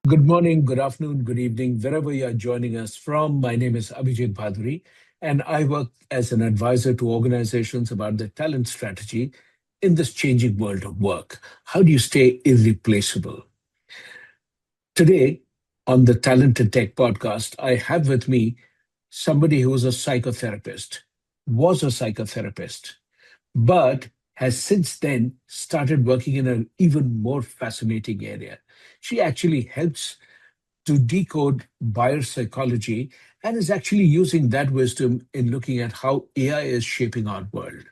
Good morning, good afternoon, good evening, wherever you are joining us from. My name is Abhijit Bhaduri, and I work as an advisor to organizations about the talent strategy in this changing world of work. How do you stay irreplaceable? Today, on the Talent and Tech podcast, I have with me somebody who is a psychotherapist, was a psychotherapist, but has since then started working in an even more fascinating area. She actually helps to decode buyer psychology and is actually using that wisdom in looking at how AI is shaping our world.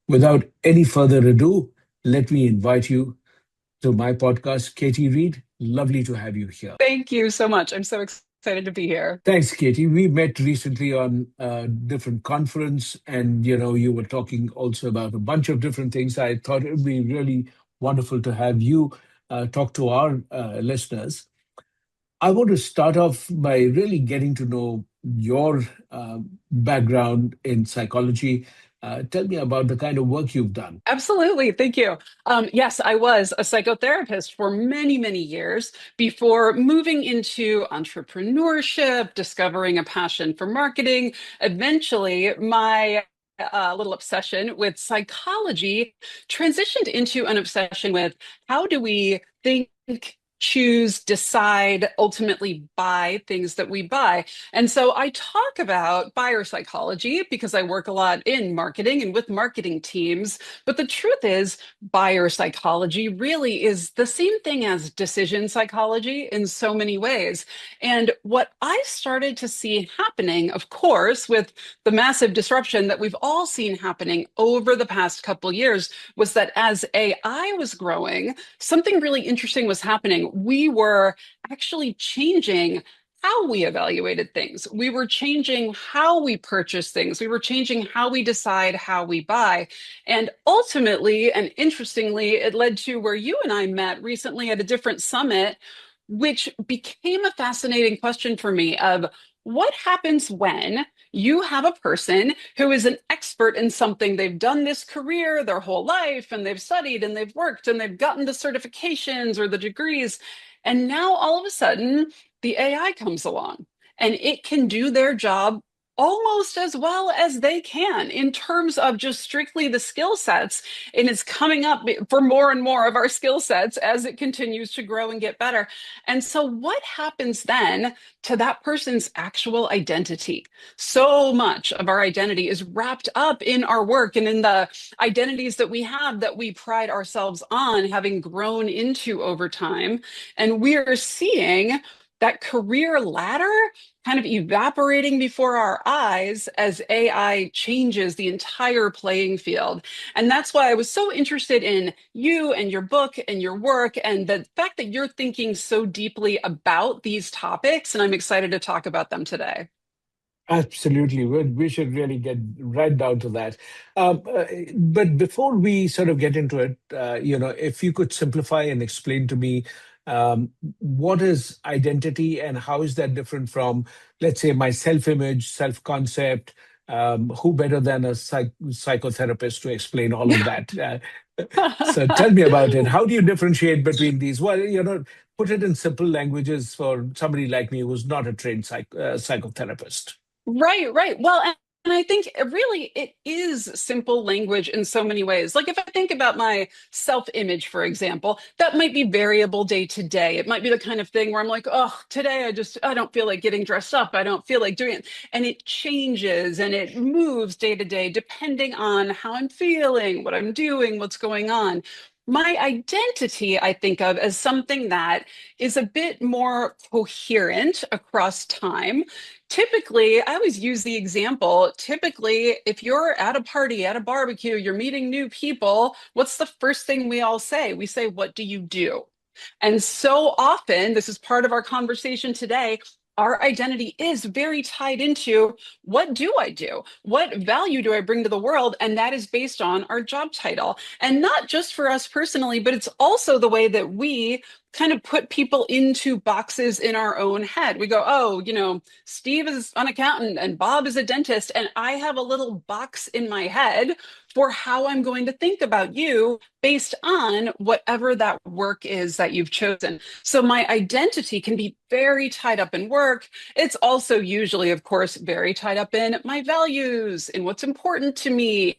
Without any further ado, let me invite you to my podcast, Katie Reed. Lovely to have you here. Thank you so much. I'm so excited to be here. Thanks, Katie. We met recently on a different conference, and you were talking also about a bunch of different things. I thought it would be really wonderful to have you talk to our listeners. I want to start off by really getting to know your background in psychology. Tell me about the kind of work you've done. Absolutely. Thank you. Yes, I was a psychotherapist for many, many years before moving into entrepreneurship, discovering a passion for marketing. Eventually, my little obsession with psychology transitioned into an obsession with how do we think, choose, decide, ultimately buy things that we buy. And so I talk about buyer psychology because I work a lot in marketing and with marketing teams. But the truth is, buyer psychology really is the same thing as decision psychology in so many ways. And what I started to see happening, of course, with the massive disruption that we've all seen happening over the past couple years, was that as AI was growing, something really interesting was happening. We were actually changing how we evaluated things. We were changing how we purchase things. We were changing how we decide how we buy. And ultimately, and interestingly, it led to where you and I met recently at a different summit, which became a fascinating question for me of what happens when you have a person who is an expert in something. They've done this career their whole life and they've studied and they've worked and they've gotten the certifications or the degrees. And now all of a sudden, the AI comes along and it can do their job almost as well as they can in terms of just strictly the skill sets. And it's coming up for more and more of our skill sets as it continues to grow and get better. And so, what happens then to that person's actual identity? So much of our identity is wrapped up in our work and in the identities that we have that we pride ourselves on having grown into over time. And we are seeing that career ladder kind of evaporating before our eyes as AI changes the entire playing field. And that's why I was so interested in you and your book and your work and the fact that you're thinking so deeply about these topics. And I'm excited to talk about them today. Absolutely. We should really get right down to that. But before we sort of get into it, if you could simplify and explain to me what is identity and how is that different from, let's say, my self-image, self-concept? Who better than a psychotherapist to explain all of that? So tell me about it. How do you differentiate between these? Well, put it in simple languages for somebody like me who's not a trained psychotherapist. Right, right. Well, and I think really it is simple language in so many ways. Like if I think about my self-image, for example, that might be variable day to day. It might be the kind of thing where I'm like, oh, today I don't feel like getting dressed up. I don't feel like doing it. And it changes and it moves day to day depending on how I'm feeling, what I'm doing, what's going on. My identity, I think of as something that is a bit more coherent across time. Typically, I always use the example. Typically, if you're at a party, at a barbecue, you're meeting new people, what's the first thing we all say? We say, what do you do? And so often, this is part of our conversation today. Our identity is very tied into what do I do? What value do I bring to the world? And that is based on our job title. And not just for us personally, but it's also the way that we kind of put people into boxes in our own head. We go, oh, Steve is an accountant and Bob is a dentist, and I have a little box in my head for how I'm going to think about you based on whatever that work is that you've chosen. So my identity can be very tied up in work. It's also usually, of course, very tied up in my values, in what's important to me,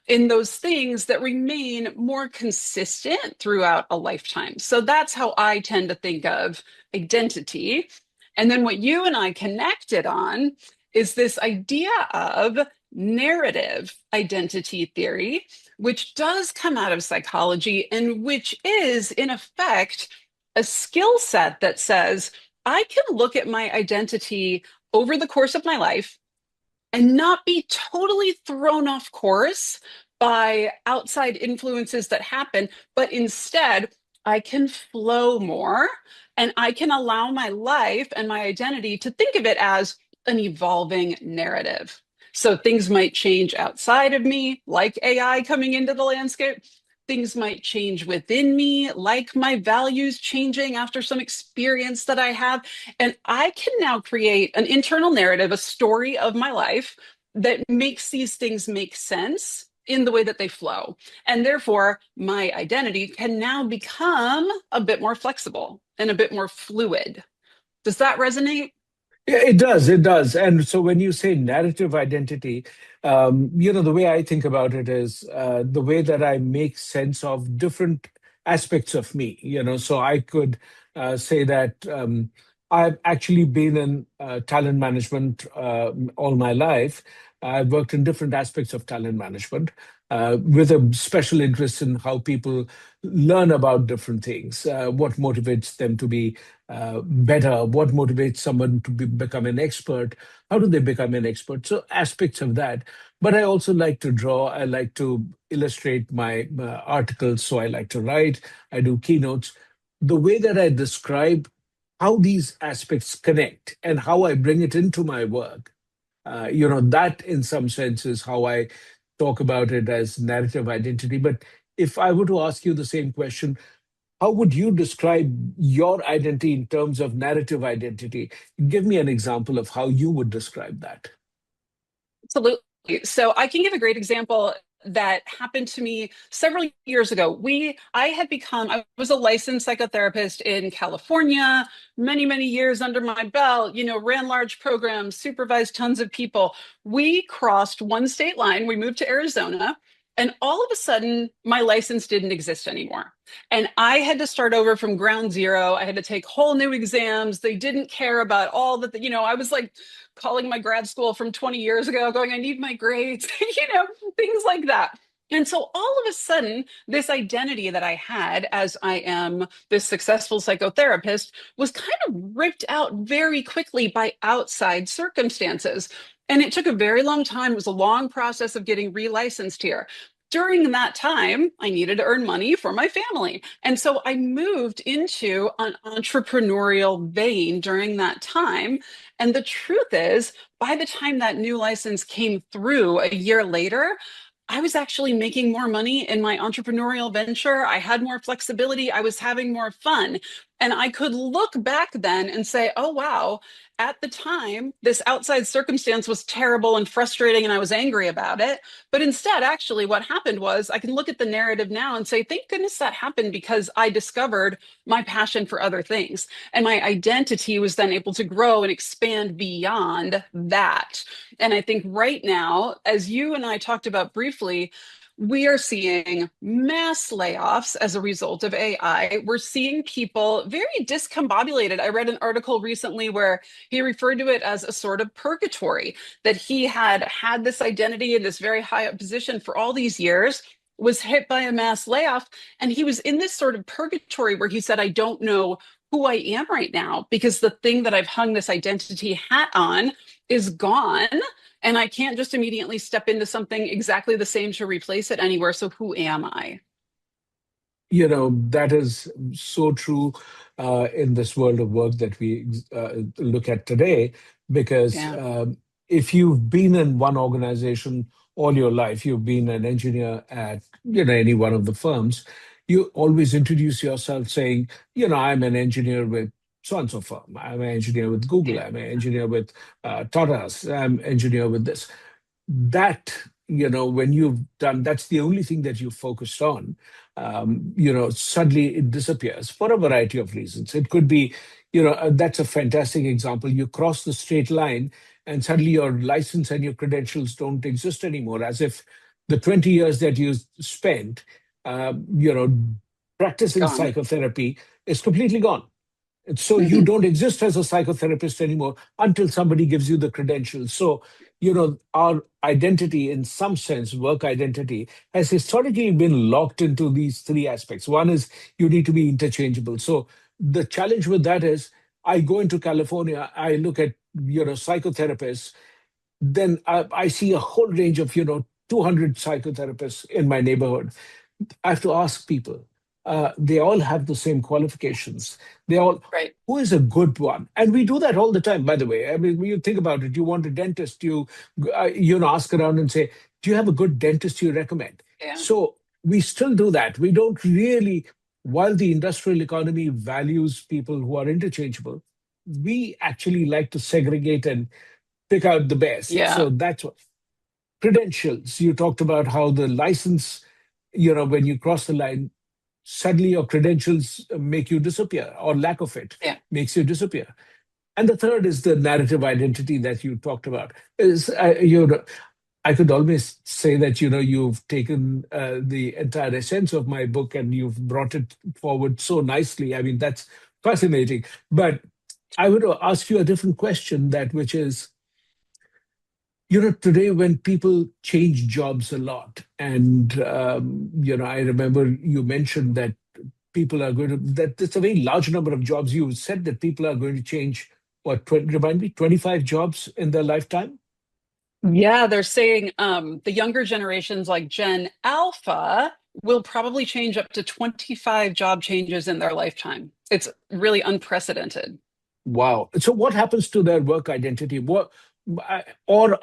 in those things that remain more consistent throughout a lifetime. So that's how I tend to think of identity. And then what you and I connected on is this idea of narrative identity theory, which does come out of psychology and which is, in effect, a skill set that says, I can look at my identity over the course of my life and not be totally thrown off course by outside influences that happen, but instead I can flow more and I can allow my life and my identity to think of it as an evolving narrative. So things might change outside of me, like AI coming into the landscape. Things might change within me, like my values changing after some experience that I have. And I can now create an internal narrative, a story of my life that makes these things make sense in the way that they flow. And therefore, my identity can now become a bit more flexible and a bit more fluid. Does that resonate? Yeah, it does. It does. And so when you say narrative identity, the way I think about it is the way that I make sense of different aspects of me. So I could say that I've actually been in talent management all my life. I've worked in different aspects of talent management with a special interest in how people learn about different things, what motivates them to be better, what motivates someone to become an expert, how do they become an expert? So aspects of that. But I also like to draw, I like to illustrate my articles, so I like to write, I do keynotes. The way that I describe how these aspects connect and how I bring it into my work, that in some sense is how I talk about it as narrative identity. But if I were to ask you the same question, how would you describe your identity in terms of narrative identity? Give me an example of how you would describe that. Absolutely. So I can give a great example that happened to me several years ago. I was a licensed psychotherapist in California, many years under my belt, ran large programs, supervised tons of people. We crossed one state line, we moved to Arizona, and all of a sudden my license didn't exist anymore. And I had to start over from ground zero. I had to take whole new exams. They didn't care about all that, I was like calling my grad school from 20 years ago, going, I need my grades, things like that. And so all of a sudden, this identity that I had as I am this successful psychotherapist was kind of ripped out very quickly by outside circumstances. And it took a very long time. It was a long process of getting relicensed here. During that time, I needed to earn money for my family. And so I moved into an entrepreneurial vein during that time. And the truth is, by the time that new license came through a year later, I was actually making more money in my entrepreneurial venture. I had more flexibility. I was having more fun. And I could look back then and say, oh, wow, at the time, this outside circumstance was terrible and frustrating, and I was angry about it. But instead, actually, what happened was I can look at the narrative now and say, thank goodness that happened because I discovered my passion for other things. And my identity was then able to grow and expand beyond that. And I think right now, as you and I talked about briefly, we are seeing mass layoffs as a result of AI. We're seeing people very discombobulated. I read an article recently where he referred to it as a sort of purgatory, that he had this identity in this very high up position for all these years, was hit by a mass layoff, and he was in this sort of purgatory where he said, I don't know who I am right now because the thing that I've hung this identity hat on is gone. And I can't just immediately step into something exactly the same to replace it anywhere. So who am I? That is so true in this world of work that we look at today, because Yeah. if you've been in one organization all your life, you've been an engineer at any one of the firms, you always introduce yourself saying, I'm an engineer with so and so firm. I'm an engineer with Google. Yeah. I'm an engineer with Tata's. I'm an engineer with this. That, when you've done, that's the only thing that you focused on. Suddenly it disappears for a variety of reasons. It could be, that's a fantastic example. You cross the straight line and suddenly your license and your credentials don't exist anymore, as if the 20 years that you spent, uh, you know, practicing Gone. psychotherapy is completely gone. And so you don't exist as a psychotherapist anymore until somebody gives you the credentials. So, our identity, in some sense, work identity, has historically been locked into these three aspects. One is you need to be interchangeable. So the challenge with that is I go into California, I look at, psychotherapists, then I see a whole range of, 200 psychotherapists in my neighborhood. I have to ask people. They all have the same qualifications. They all, Right. who is a good one? And we do that all the time, by the way. I mean, when you think about it, you want a dentist, ask around and say, do you have a good dentist you recommend? Yeah. So we still do that. We don't really, while the industrial economy values people who are interchangeable, we actually like to segregate and pick out the best. Yeah. So that's what credentials. You talked about how the license, when you cross the line, suddenly your credentials make you disappear, or lack of it Yeah. makes you disappear. And the third is the narrative identity that you talked about. Is I could always say that you've taken the entire essence of my book and you've brought it forward so nicely. I mean, that's fascinating. But I would ask you a different question, that which is, today when people change jobs a lot, and I remember you mentioned that people are going to, that it's a very large number of jobs. You said that people are going to change, what, 20, remind me, 25 jobs in their lifetime? Yeah, they're saying the younger generations like Gen Alpha will probably change up to 25 job changes in their lifetime. It's really unprecedented. Wow. So what happens to their work identity? Or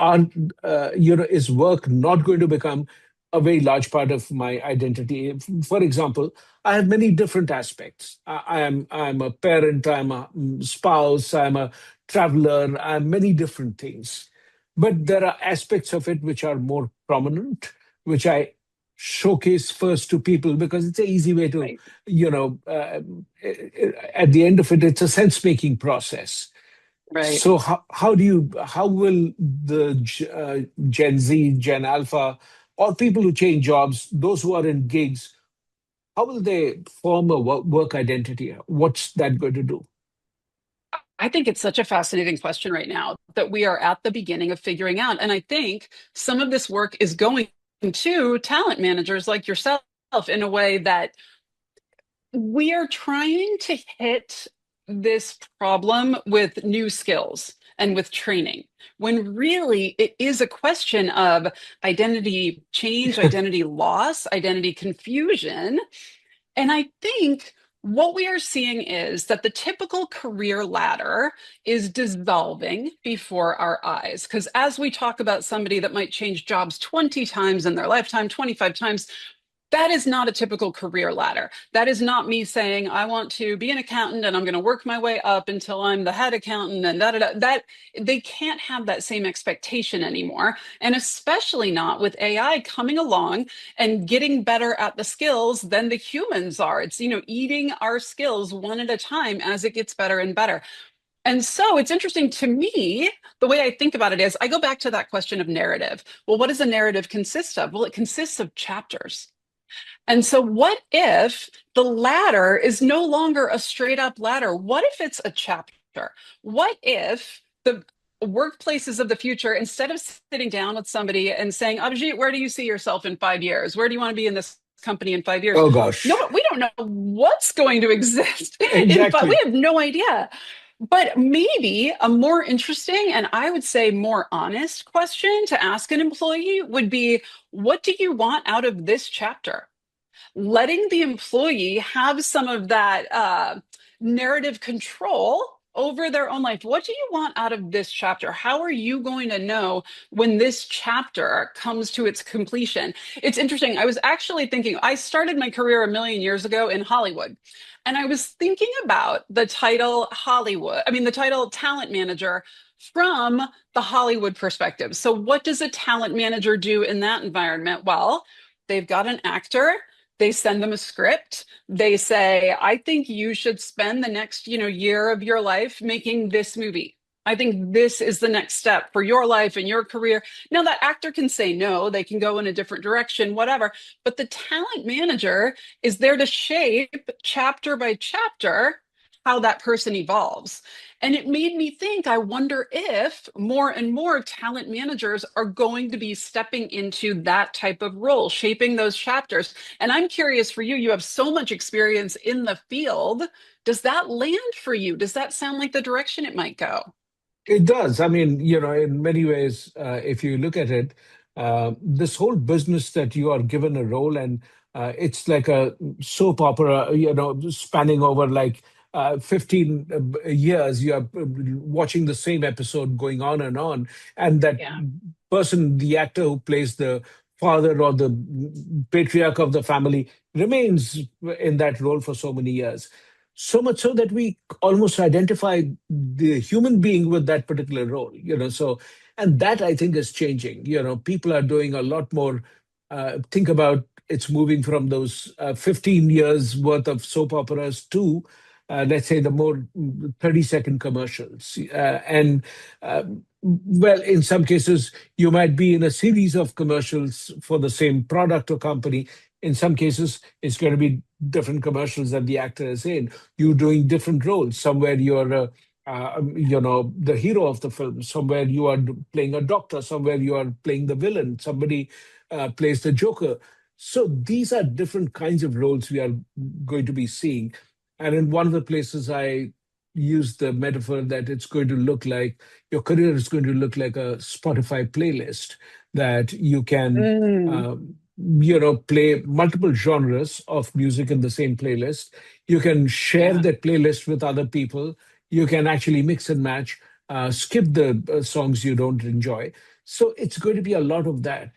is work not going to become a very large part of my identity? For example, I have many different aspects. I'm a parent, I'm a spouse, I'm a traveler, I'm many different things. But there are aspects of it which are more prominent, which I showcase first to people because it's an easy way to, Right. you know, at the end of it, it's a sense making process. Right. So how will the Gen Z, Gen Alpha, or people who change jobs, those who are in gigs, how will they form a work identity? What's that going to do? I think it's such a fascinating question right now that we are at the beginning of figuring out. And I think some of this work is going to talent managers like yourself in a way that we are trying to hit this problem with new skills and with training, when really it is a question of identity change, identity loss, identity confusion. And I think what we are seeing is that the typical career ladder is dissolving before our eyes. Because as we talk about somebody that might change jobs 20 times in their lifetime, 25 times, that is not a typical career ladder. That is not me saying, I want to be an accountant and I'm going to work my way up until I'm the head accountant and da da da. That they can't have that same expectation anymore. And especially not with AI coming along and getting better at the skills than the humans are. It's, eating our skills one at a time as it gets better and better. And so it's interesting to me, the way I think about it is I go back to that question of narrative. Well, what does a narrative consist of? Well, it consists of chapters. And so, what if the ladder is no longer a straight up ladder? What if it's a chapter? What if the workplaces of the future, instead of sitting down with somebody and saying, Abhijit, where do you see yourself in 5 years? Where do you want to be in this company in 5 years? Oh No, gosh, but we don't know what's going to exist in five. We exactly. have no idea. But maybe a more interesting and I would say more honest question to ask an employee would be, what do you want out of this chapter? Letting the employee have some of that narrative control over their own life. What do you want out of this chapter? How are you going to know when this chapter comes to its completion? It's interesting. I was actually thinking, I started my career a million years ago in Hollywood. And I was thinking about the title Hollywood, I mean, the title talent manager from the Hollywood perspective. So, what does a talent manager do in that environment? Well, they've got an actor, they send them a script, they say, I think you should spend the next, year of your life making this movie. I think this is the next step for your life and your career. Now, that actor can say no, they can go in a different direction, whatever. But the talent manager is there to shape chapter by chapter how that person evolves. And it made me think, I wonder if more and more talent managers are going to be stepping into that type of role, shaping those chapters. And I'm curious for you, you have so much experience in the field. Does that land for you? Does that sound like the direction it might go? It does. I mean, in many ways, if you look at it, this whole business that you are given a role, and it's like a soap opera, spanning over like 15 years. You are watching the same episode going on. And that Yeah. person, the actor who plays the father or the patriarch of the family, remains in that role for so many years. So much so that we almost identify the human being with that particular role, so, and that I think is changing. People are doing a lot more. Think about, it's moving from those 15 years worth of soap operas to, let's say, the more 30-second commercials. And well, in some cases, you might be in a series of commercials for the same product or company. In some cases, it's going to be different commercials that the actor is in. You're doing different roles. Somewhere you're, the hero of the film. Somewhere you are playing a doctor. Somewhere you are playing the villain. Somebody plays the Joker. So these are different kinds of roles we are going to be seeing. And in one of the places, I use the metaphor that it's going to look like your career is going to look like a Spotify playlist that you can. Mm, Play multiple genres of music in the same playlist. You can share yeah. that playlist with other people. You can actually mix and match, skip the songs you don't enjoy. So it's going to be a lot of that,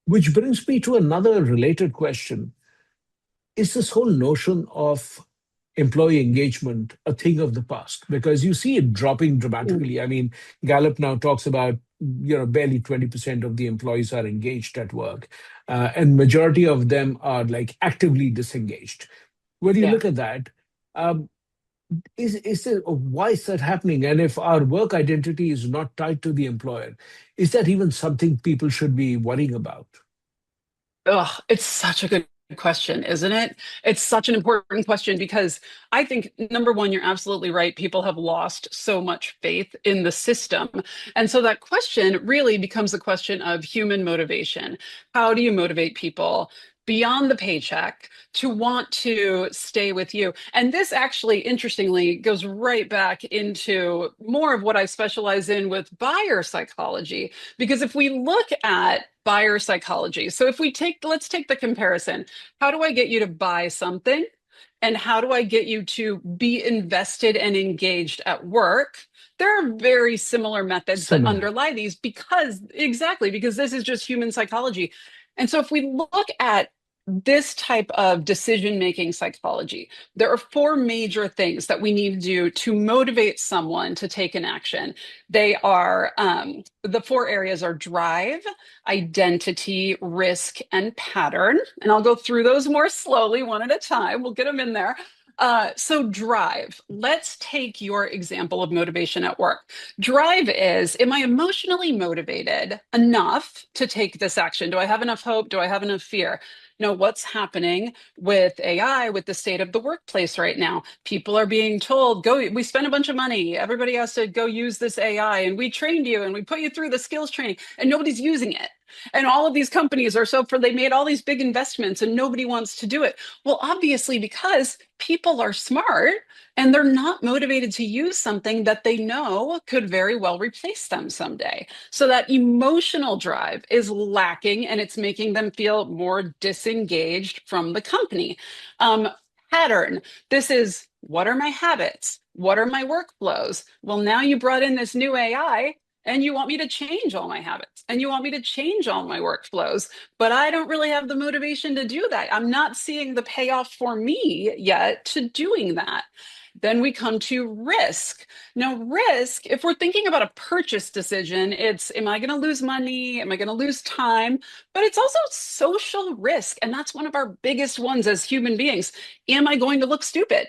which brings me to another related question. Is this whole notion of employee engagement a thing of the past? Because you see it dropping Mm, dramatically. I mean, Gallup now talks about, barely 20% of the employees are engaged at work, and majority of them are like actively disengaged. When you yeah. look at that, um, is there, why is that happening? And if our work identity is not tied to the employer, is that even something people should be worrying about? Ugh, it's such a good question, isn't it? It's such an important question because I think, number one, you're absolutely right. People have lost so much faith in the system. And so that question really becomes a question of human motivation. How do you motivate people beyond the paycheck to want to stay with you? And this actually, interestingly, goes right back into more of what I specialize in with buyer psychology. Because if we look at buyer psychology, so if we take, let's take the comparison. How do I get you to buy something? And how do I get you to be invested and engaged at work? There are very similar methods that Similar. underlie these because, exactly, because this is just human psychology. And so if we look at this type of decision making psychology, there are four major things that we need to do to motivate someone to take an action. They are the four areas are drive, identity, risk, and pattern. And I'll go through those more slowly, one at a time. We'll get them in there. So, drive. Let's take your example of motivation at work. Drive is, am I emotionally motivated enough to take this action? Do I have enough hope? Do I have enough fear? What's happening with AI, with the state of the workplace right now? People are being told, go, we spend a bunch of money. Everybody has to go use this AI, and we trained you and we put you through the skills training, and nobody's using it. And all of these companies are so for they made all these big investments and nobody wants to do it. Well, obviously, because people are smart and they're not motivated to use something that they know could very well replace them someday. So that emotional drive is lacking and it's making them feel more disengaged from the company. Um, Pattern. This is what are my habits? What are my workflows? Well, now you brought in this new AI and you want me to change all my habits and you want me to change all my workflows, but I don't really have the motivation to do that. I'm not seeing the payoff for me yet to doing that. Then we come to risk. Now, risk, if we're thinking about a purchase decision, it's am I going to lose money? Am I going to lose time? But it's also social risk. And that's one of our biggest ones as human beings. Am I going to look stupid?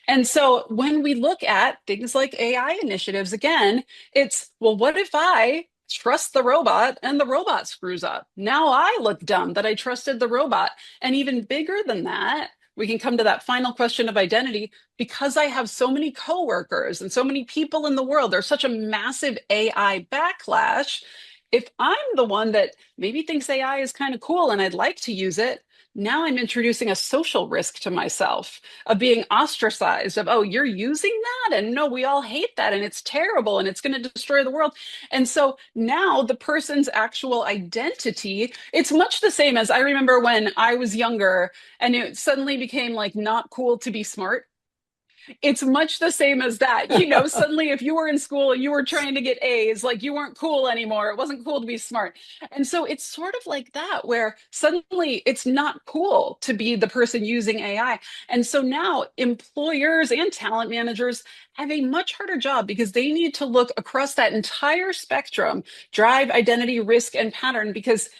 And so when we look at things like AI initiatives, again, it's, well, what if I trust the robot and the robot screws up? Now I look dumb that I trusted the robot. And even bigger than that, we can come to that final question of identity. Because I have so many coworkers and so many people in the world, there's such a massive AI backlash. If I'm the one that maybe thinks AI is kind of cool and I'd like to use it, now I'm introducing a social risk to myself of being ostracized of, oh, you're using that? And no, we all hate that. And it's terrible and it's going to destroy the world. And so now the person's actual identity, it's much the same as I remember when I was younger and it suddenly became like not cool to be smart. It's much the same as that. Suddenly if you were in school and you were trying to get A's, like you weren't cool anymore. It wasn't cool to be smart. And so it's sort of like that, where suddenly it's not cool to be the person using AI. And so now employers and talent managers have a much harder job because they need to look across that entire spectrum, drive, identity, risk, and pattern, because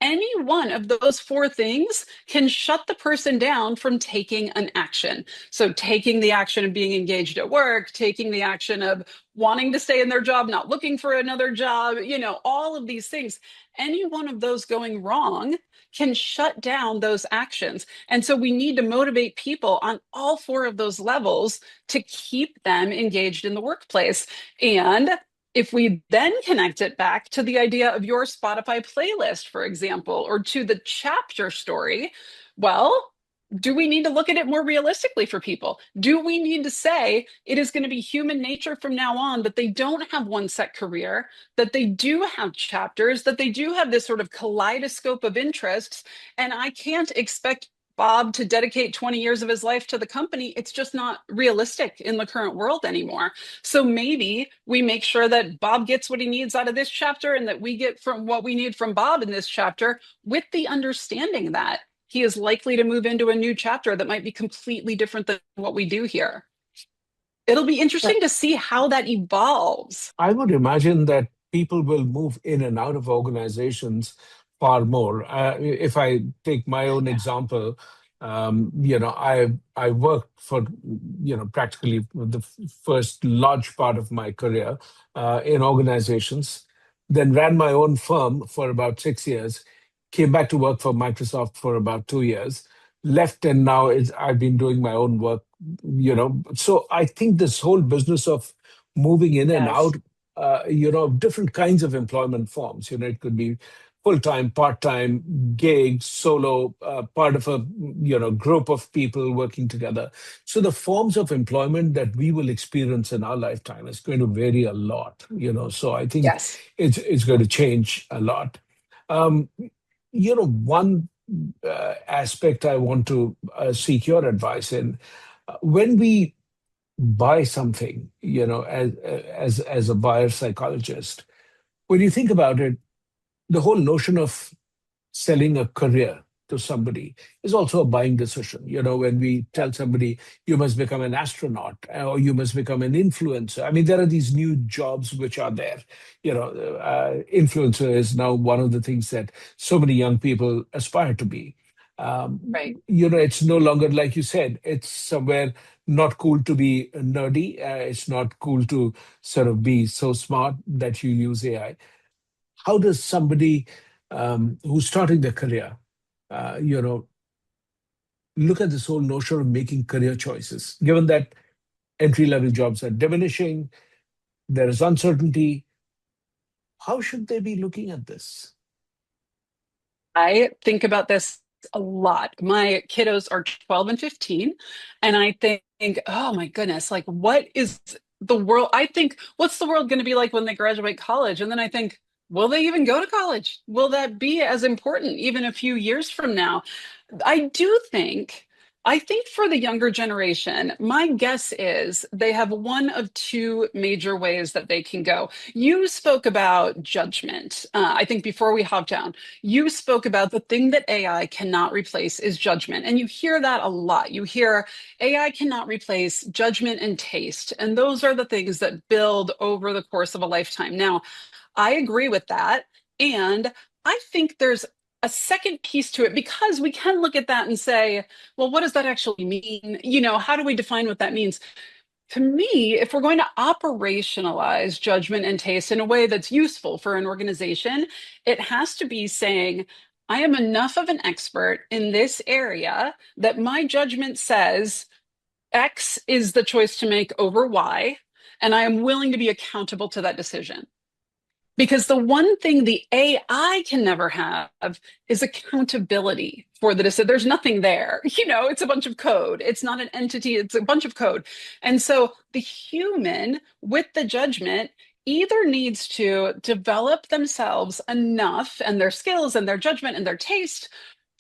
any one of those four things can shut the person down from taking an action. So, taking the action of being engaged at work, taking the action of wanting to stay in their job, not looking for another job, all of these things. Any one of those going wrong can shut down those actions. And so, we need to motivate people on all four of those levels to keep them engaged in the workplace. And if we then connect it back to the idea of your Spotify playlist, for example, or to the chapter story, well, do we need to look at it more realistically for people? Do we need to say it is going to be human nature from now on that they don't have one set career, that they do have chapters, that they do have this sort of kaleidoscope of interests, and I can't expect Bob to dedicate 20 years of his life to the company? It's just not realistic in the current world anymore. So maybe we make sure that Bob gets what he needs out of this chapter and that we get from what we need from Bob in this chapter, with the understanding that he is likely to move into a new chapter that might be completely different than what we do here. It'll be interesting to see how that evolves. I would imagine that people will move in and out of organizations far more. If I take my own example, I worked for practically the first large part of my career in organizations, then ran my own firm for about 6 years, came back to work for Microsoft for about 2 years, left, and now I've been doing my own work. So I think this whole business of moving in and Yes. out, different kinds of employment forms. It could be full-time, part-time, gigs, solo, part of a group of people working together. So the forms of employment that we will experience in our lifetime is going to vary a lot. So I think Yes. it's going to change a lot. Um, one aspect I want to seek your advice in, when we buy something, as a buyer psychologist, when you think about it, the whole notion of selling a career to somebody is also a buying decision. When we tell somebody you must become an astronaut or you must become an influencer, I mean, there are these new jobs which are there. Influencer is now one of the things that so many young people aspire to be. Right. It's no longer, like you said, it's somewhere not cool to be nerdy. It's not cool to sort of be so smart that you use AI. How does somebody who's starting their career, uh, you know, look at this whole notion of making career choices, given that entry level jobs are diminishing, there is uncertainty? How should they be looking at this? I think about this a lot. My kiddos are 12 and 15, and I think, oh my goodness, like what is the world? I think, what's the world going to be like when they graduate college? And then I think, will they even go to college? Will that be as important even a few years from now? I do think. I think for the younger generation, my guess is they have one of two major ways that they can go. You spoke about judgment. I think before we hop down, you spoke about the thing that AI cannot replace is judgment. And you hear that a lot. You hear AI cannot replace judgment and taste. And those are the things that build over the course of a lifetime. Now, I agree with that. And I think there's a second piece to it because we can look at that and say, well, what does that actually mean? How do we define what that means? To me, if we're going to operationalize judgment and taste in a way that's useful for an organization, it has to be saying, I am enough of an expert in this area that my judgment says X is the choice to make over Y, and I am willing to be accountable to that decision. Because the one thing the AI can never have is accountability for the decision. There's nothing there. It's a bunch of code. It's not an entity, it's a bunch of code. And so the human with the judgment either needs to develop themselves enough and their skills and their judgment and their taste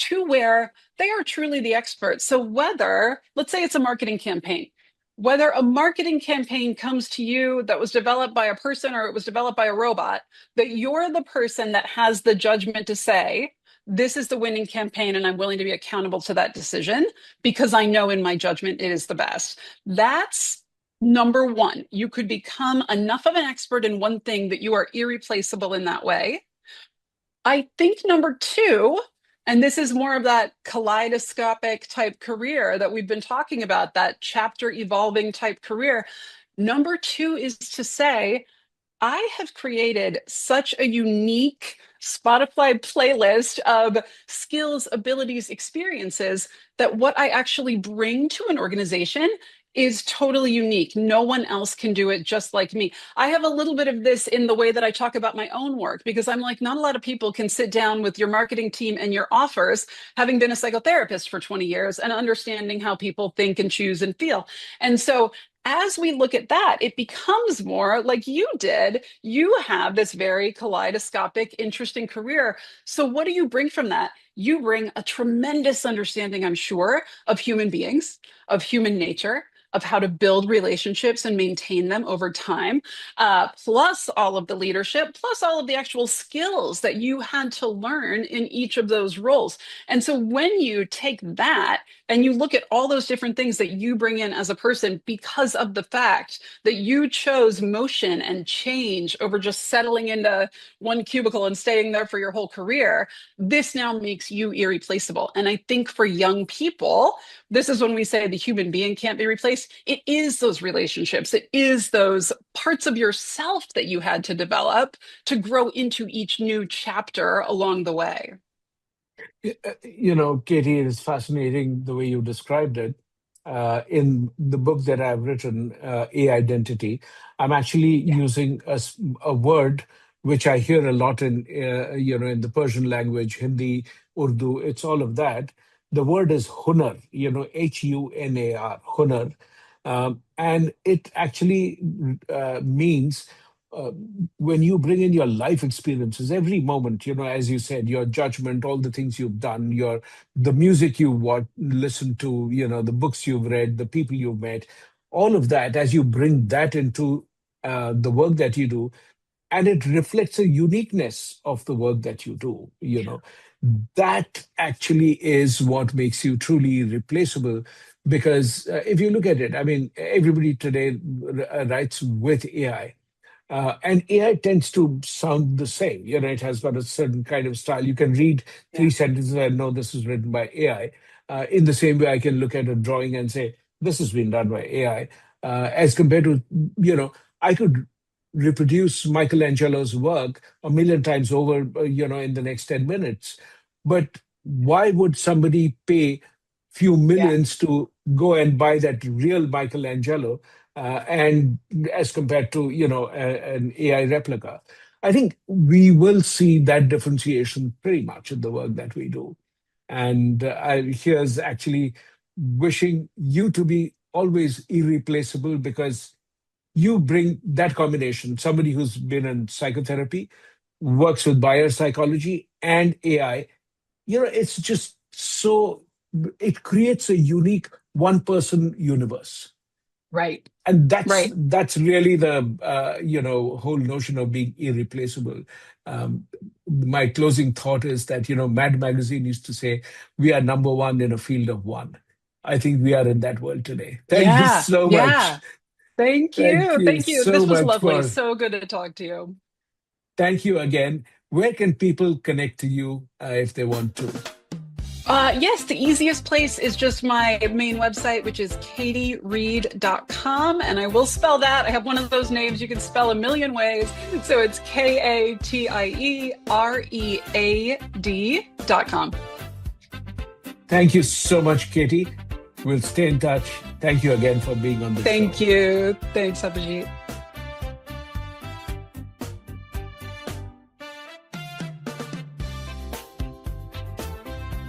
to where they are truly the expert. So whether, let's say it's a marketing campaign, whether a marketing campaign comes to you that was developed by a person or it was developed by a robot, that you're the person that has the judgment to say, this is the winning campaign and I'm willing to be accountable to that decision because I know in my judgment it is the best. That's number one. You could become enough of an expert in one thing that you are irreplaceable in that way. I think number two, and this is more of that kaleidoscopic type career that we've been talking about, that chapter evolving type career. Number two is to say, I have created such a unique Spotify playlist of skills, abilities, experiences that what I actually bring to an organization is totally unique. No one else can do it just like me. I have a little bit of this in the way that I talk about my own work because I'm like, not a lot of people can sit down with your marketing team and your offers, having been a psychotherapist for 20 years and understanding how people think and choose and feel. And so as we look at that, it becomes more like you did. You have this very kaleidoscopic, interesting career. So, what do you bring from that? You bring a tremendous understanding, I'm sure, of human beings, of human nature, of how to build relationships and maintain them over time, plus all of the leadership, plus all of the actual skills that you had to learn in each of those roles. And so when you take that and you look at all those different things that you bring in as a person because of the fact that you chose motion and change over just settling into one cubicle and staying there for your whole career, this now makes you irreplaceable. And I think for young people, this is when we say the human being can't be replaced. It is those relationships. It is those parts of yourself that you had to develop to grow into each new chapter along the way. Katie, it is fascinating the way you described it. In the book that I've written, A Identity, I'm actually Yeah. using a word which I hear a lot in the Persian language, Hindi, Urdu. It's all of that. The word is hunar, Hunar, hunar, and it actually means uh, when you bring in your life experiences, every moment, as you said, your judgment, all the things you've done, the music you listened to, the books you've read, the people you've met, all of that, as you bring that into the work that you do, and it reflects a uniqueness of the work that you do, that actually is what makes you truly replaceable. Because if you look at it, I mean, everybody today writes with AI. And AI tends to sound the same. It has got a certain kind of style. You can read Yeah. three sentences and know this is written by AI. In the same way, I can look at a drawing and say, this has been done by AI. As compared to, I could reproduce Michelangelo's work a million times over, in the next 10 minutes. But why would somebody pay few Yeah. millions to go and buy that real Michelangelo and as compared to an AI replica? I think we will see that differentiation pretty much in the work that we do. And here's actually wishing you to be always irreplaceable because you bring that combination. Somebody who's been in psychotherapy, works with buyer psychology and AI. It's just so it creates a unique one-person universe. Right. And Right. that's really the whole notion of being irreplaceable. My closing thought is that Mad Magazine used to say, "We are number one in a field of one." I think we are in that world today. Thank you Yeah. so much. Yeah. Thank Thank you. you Thank you. so This was much lovely. for. So good to talk to you. Thank you again. Where can people connect to you if they want to? Yes, the easiest place is just my main website, which is katiereed.com. And I will spell that. I have one of those names you can spell a million ways. So it's KATIEREAD.com. Thank you so much, Katie. We'll stay in touch. Thank you again for being on the show. Thank you. Thanks, Abhijit.